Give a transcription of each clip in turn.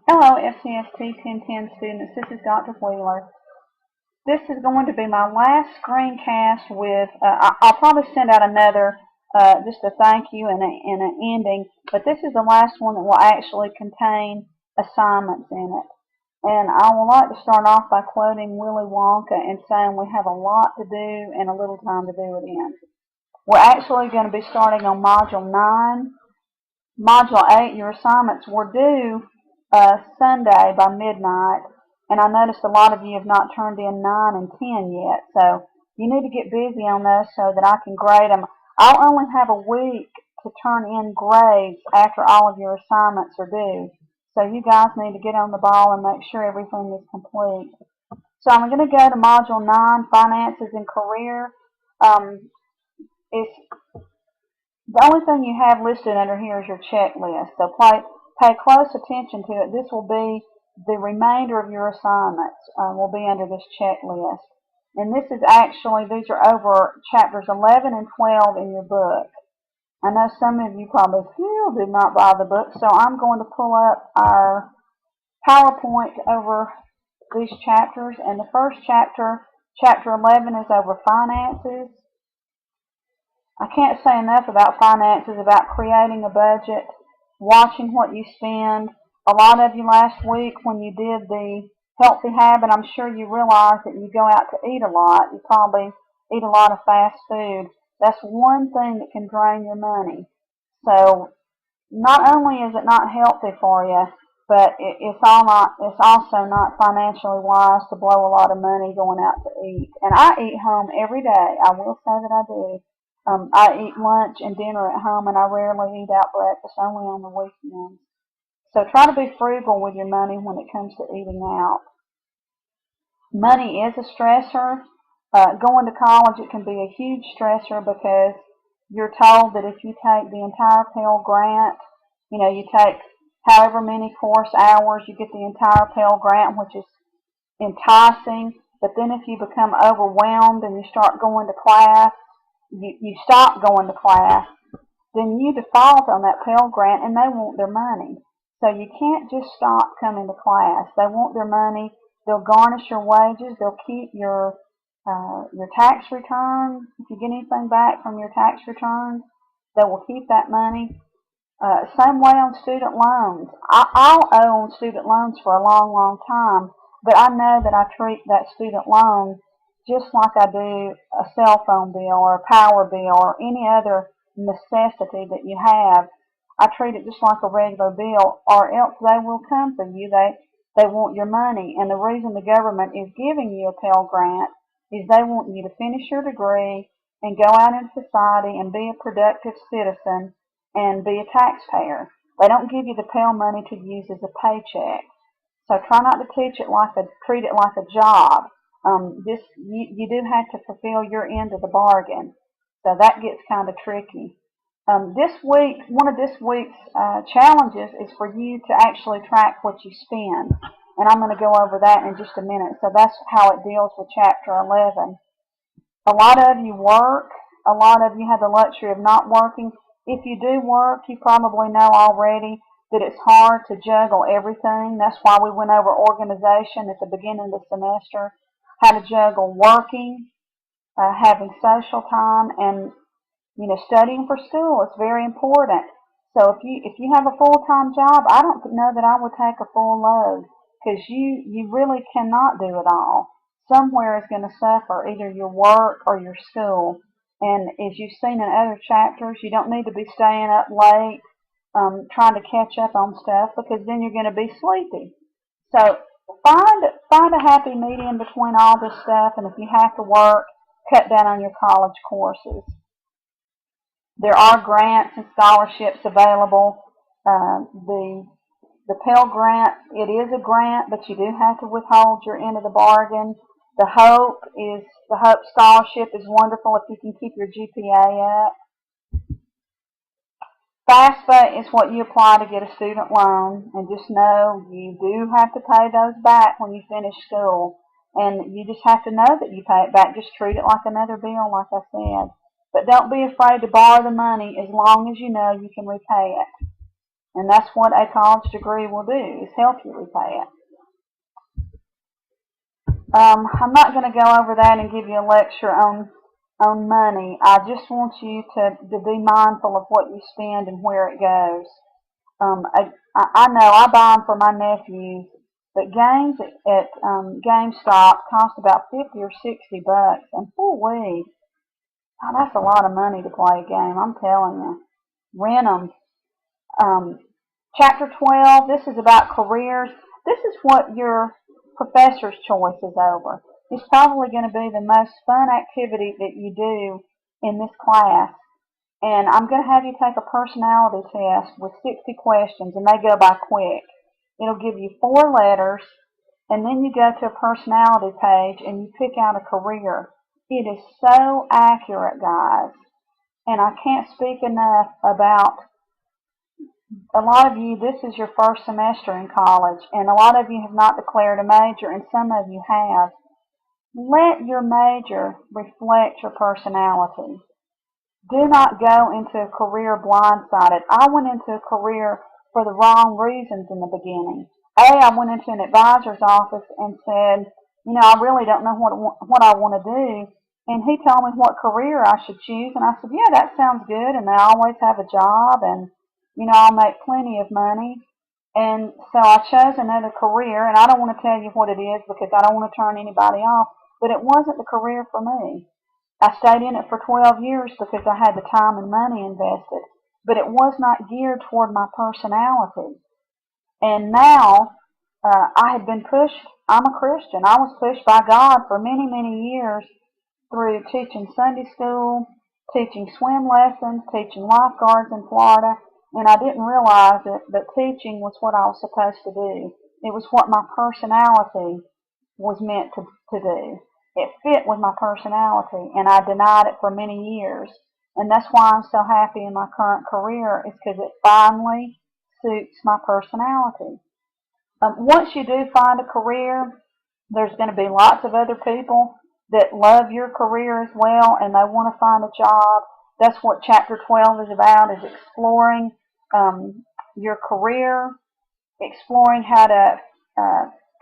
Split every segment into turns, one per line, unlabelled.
Hello, FCST 1010 students. This is Dr. Wheeler. This is going to be my last screencast with, I'll probably send out another, just a thank you and an ending, but this is the last one that will actually contain assignments in it. And I would like to start off by quoting Willy Wonka and saying we have a lot to do and a little time to do it in. We're actually going to be starting on Module 9. Module 8, your assignments were due Sunday by midnight, and I noticed a lot of you have not turned in 9 and 10 yet, so you need to get busy on those so that I can grade them. I'll only have a week to turn in grades after all of your assignments are due, so you guys need to get on the ball and make sure everything is complete. So I'm going to go to Module 9, Finances and Career. It's The only thing you have listed under here is your checklist, so pay close attention to it. This will be the remainder of your assignments will be under this checklist. And this is actually, these are over chapters 11 and 12 in your book. I know some of you probably still did not buy the book, so I'm going to pull up our PowerPoint over these chapters. And the first chapter, chapter 11, is over finances. I can't say enough about finances, about creating a budget, watching what you spend. A lot of you last week when you did the healthy habit, I'm sure you realized that you go out to eat a lot. You probably eat a lot of fast food. That's one thing that can drain your money. So not only is it not healthy for you, but it's also not financially wise to blow a lot of money going out to eat. And I eat home every day. I will say that I do. I eat lunch and dinner at home, and I rarely eat out breakfast, only on the weekends. So try to be frugal with your money when it comes to eating out. Money is a stressor. Going to college, it can be a huge stressor because you're told that if you take the entire Pell Grant, you take however many course hours, you get the entire Pell Grant, which is enticing. But then if you become overwhelmed and you start going to class, you stop going to class, then you default on that Pell Grant and they want their money. So you can't just stop coming to class. They want their money. They'll garnish your wages. They'll keep your tax return. If you get anything back from your tax return, they will keep that money. Same way on student loans. I'll owe on student loans for a long, long time, but I know that I treat that student loan just like I do a cell phone bill or a power bill or any other necessity that you have. I treat it just like a regular bill, or else they will come for you. They want your money, and the reason the government is giving you a Pell Grant is they want you to finish your degree and go out in society and be a productive citizen and be a taxpayer. They don't give you the Pell money to use as a paycheck. So try not to treat it like a job. You do have to fulfill your end of the bargain. So that gets kind of tricky. This week, one of this week's challenges is for you to actually track what you spend. And I'm going to go over that in just a minute. So that's how it deals with Chapter 11. A lot of you work. A lot of you have the luxury of not working. If you do work, you probably know already that it's hard to juggle everything. That's why we went over organization at the beginning of the semester, how to juggle working, having social time, and studying for school. It's very important. So if you have a full-time job, I don't know that I would take a full load because you really cannot do it all. Somewhere is going to suffer, either your work or your school. And as you've seen in other chapters, you don't need to be staying up late trying to catch up on stuff because then you're going to be sleepy. So find a happy medium between all this stuff, and if you have to work, cut down on your college courses. There are grants and scholarships available. The Pell Grant, it is a grant, but you do have to withhold your end of the bargain. The Hope Scholarship is wonderful if you can keep your GPA up. FAFSA is what you apply to get a student loan, and just know you do have to pay those back when you finish school. And you just have to know that you pay it back. Just treat it like another bill, like I said. But don't be afraid to borrow the money as long as you know you can repay it. And that's what a college degree will do, is help you repay it. I'm not going to go over that and give you a lecture on money. I just want you to be mindful of what you spend and where it goes. I know I buy them for my nephews, but games at GameStop cost about $50 or $60, and whoo-wee, oh, that's a lot of money to play a game. I'm telling you, rent them. Chapter 12. This is about careers. This is what your professor's choice is over. It's probably going to be the most fun activity that you do in this class. And I'm going to have you take a personality test with 60 questions, and they go by quick. It'll give you 4 letters, and then you go to a personality page and you pick out a career. It is so accurate, guys. And I can't speak enough about, a lot of you, this is your first semester in college, and a lot of you have not declared a major, and some of you have. Let your major reflect your personality. Do not go into a career blindsided. I went into a career for the wrong reasons in the beginning. I went into an advisor's office and said, I really don't know what I want to do. And he told me what career I should choose. And I said, yeah, that sounds good. And I always have a job, and, I'll make plenty of money. And so I chose another career, and I don't want to tell you what it is because I don't want to turn anybody off, but it wasn't the career for me. I stayed in it for 12 years because I had the time and money invested, but it was not geared toward my personality. And now I had been pushed. I'm a Christian. I was pushed by God for many, many years through teaching Sunday school, teaching swim lessons, teaching lifeguards in Florida, and I didn't realize it, but teaching was what I was supposed to do. It was what my personality was meant to do. It fit with my personality, and I denied it for many years. And that's why I'm so happy in my current career, is because it finally suits my personality. Once you do find a career, there's going to be lots of other people that love your career as well, and they want to find a job. That's what Chapter 12 is about, is exploring your career, exploring how to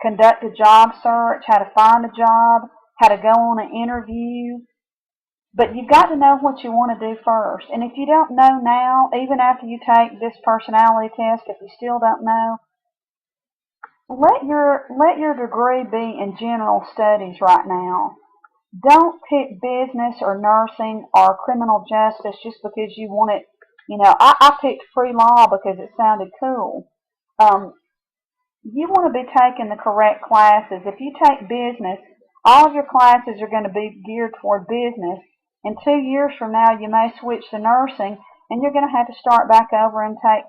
conduct a job search, how to find a job, how to go on an interview. But you've got to know what you want to do first. And if you don't know now, even after you take this personality test, if you still don't know, let your degree be in general studies right now. Don't pick business or nursing or criminal justice just because you want it. I picked free law because it sounded cool. You want to be taking the correct classes. If you take business, all of your classes are going to be geared toward business. And 2 years from now, you may switch to nursing, and you're going to have to start back over and take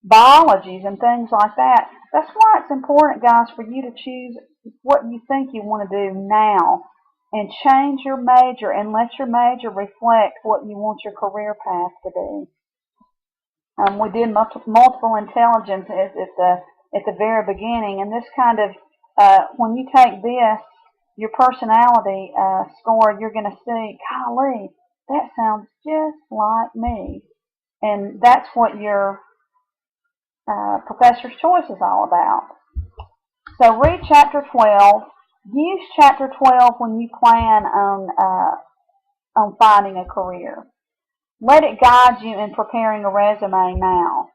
biologies and things like that. That's why it's important, guys, for you to choose what you think you want to do now, and change your major and let your major reflect what you want your career path to be. We did multiple intelligence at the very beginning, and this kind of, when you take this, your personality score, you're going to see, golly, that sounds just like me. And that's what your professor's choice is all about. So read Chapter 12. Use Chapter 12 when you plan on finding a career. Let it guide you in preparing a resume now.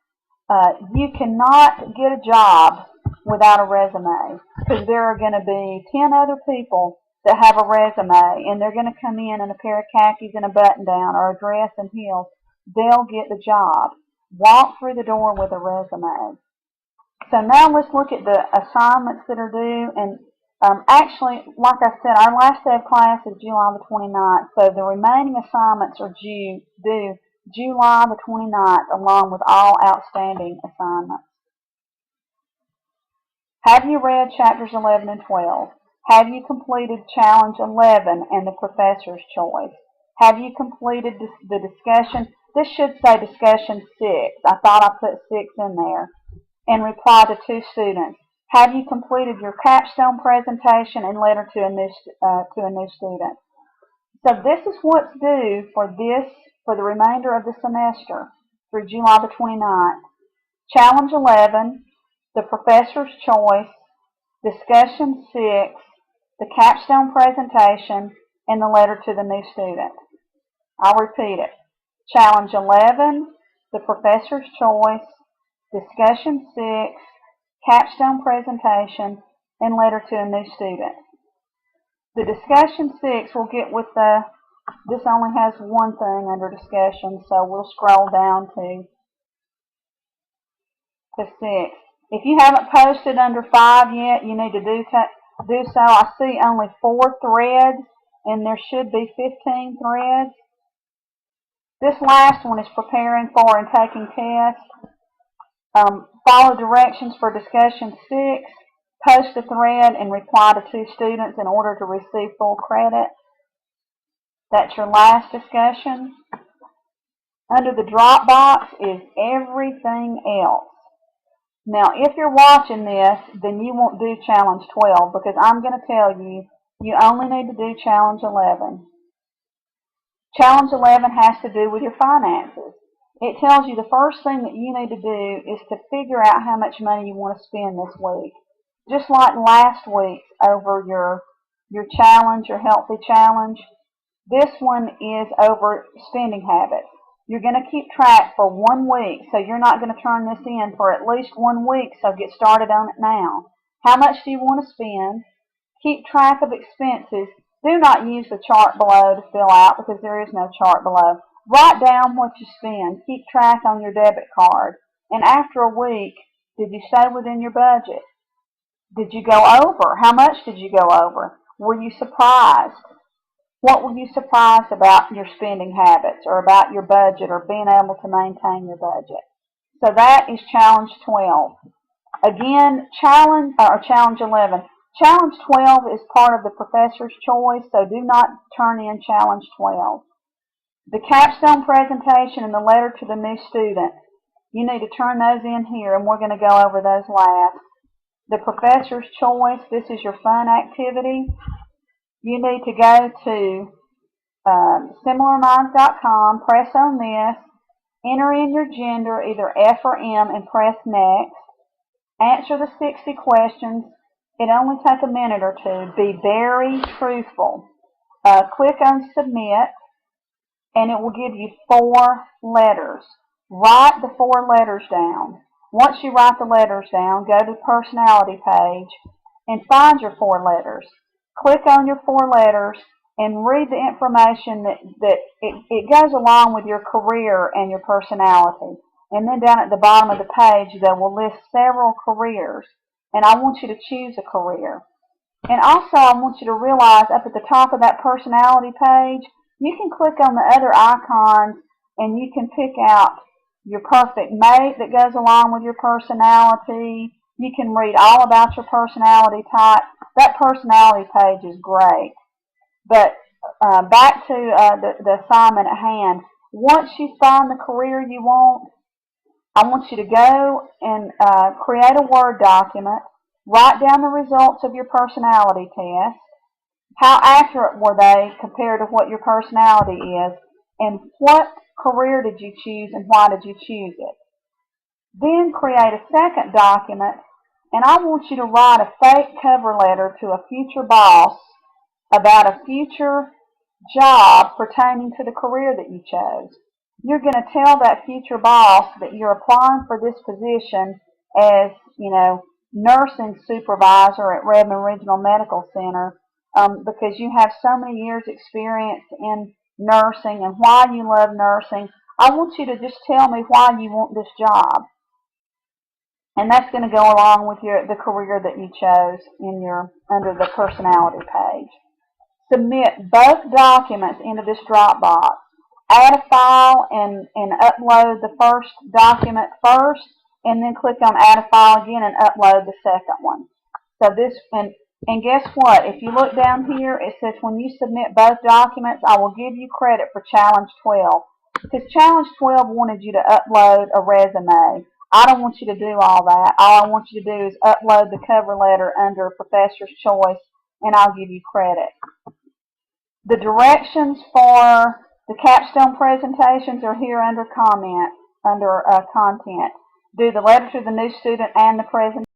You cannot get a job without a resume, because there are going to be 10 other people that have a resume, and they're going to come in a pair of khakis and a button-down or a dress and heels. They'll get the job. Walk through the door with a resume. So now let's look at the assignments that are due. And actually, like I said, our last day of class is July the 29th, so the remaining assignments are due July the 29th, along with all outstanding assignments. Have you read Chapters 11 and 12? Have you completed Challenge 11 and the Professor's Choice? Have you completed the discussion? This should say Discussion 6. I thought I put 6 in there. And reply to 2 students. Have you completed your capstone presentation and letter to a new student? So this is what's due for the remainder of the semester through July the 29th. Challenge 11, the professor's choice, discussion 6, the capstone presentation, and the letter to the new student. I'll repeat it. Challenge 11, the professor's choice, discussion 6, capstone presentation, and letter to a new student. The discussion 6 we'll get with this only has one thing under discussion, so we'll scroll down to 6. If you haven't posted under 5 yet, you need to do so. I see only 4 threads, and there should be 15 threads. This last one is preparing for and taking tests. Follow directions for discussion 6. Post a thread and reply to 2 students in order to receive full credit. That's your last discussion. Under the Dropbox is everything else. Now, if you're watching this, then you won't do Challenge 12 because I'm going to tell you, you only need to do Challenge 11. Challenge 11 has to do with your finances. It tells you the first thing that you need to do is to figure out how much money you want to spend this week. Just like last week's over your challenge, your healthy challenge, this one is over spending habits. You're going to keep track for 1 week, so you're not going to turn this in for at least 1 week, so get started on it now. How much do you want to spend? Keep track of expenses. Do not use the chart below to fill out because there is no chart below. Write down what you spend. Keep track on your debit card. And after a week, did you stay within your budget? Did you go over? How much did you go over? Were you surprised? What were you surprised about your spending habits or about your budget or being able to maintain your budget? So that is Challenge 12. Again, Challenge 11. Challenge 12 is part of the professor's choice, so do not turn in Challenge 12. The capstone presentation and the letter to the new student, you need to turn those in here, and we're going to go over those last. The professor's choice, this is your fun activity. You need to go to similarminds.com, press on this, enter in your gender, either F or M, and press next. Answer the 60 questions. It only takes a minute or two. Be very truthful. Click on submit, and it will give you 4 letters. Write the 4 letters down. Once you write the letters down, go to the personality page and find your 4 letters. Click on your 4 letters and read the information that it goes along with your career and your personality. And then down at the bottom of the page, they will list several careers. And I want you to choose a career. And also, I want you to realize up at the top of that personality page, you can click on the other icons and you can pick out your perfect mate that goes along with your personality. You can read all about your personality type. That personality page is great. But back to the assignment at hand. Once you find the career you want, I want you to go and create a Word document. Write down the results of your personality test. How accurate were they compared to what your personality is? And what career did you choose and why did you choose it? Then create a second document, and I want you to write a fake cover letter to a future boss about a future job pertaining to the career that you chose. You're going to tell that future boss that you're applying for this position as, nursing supervisor at Redmond Regional Medical Center because you have so many years experience in nursing and why you love nursing. I want you to just tell me why you want this job. And that's going to go along with the career that you chose under the personality page. Submit both documents into this Dropbox. Add a file and upload the first document first, and then click on Add a File again and upload the second one. So this, and guess what? If you look down here, it says when you submit both documents, I will give you credit for Challenge 12. Because Challenge 12 wanted you to upload a resume. I don't want you to do all that. All I want you to do is upload the cover letter under Professor's Choice, and I'll give you credit. The directions for the capstone presentations are here under content. do the letter to the new student and the presentation.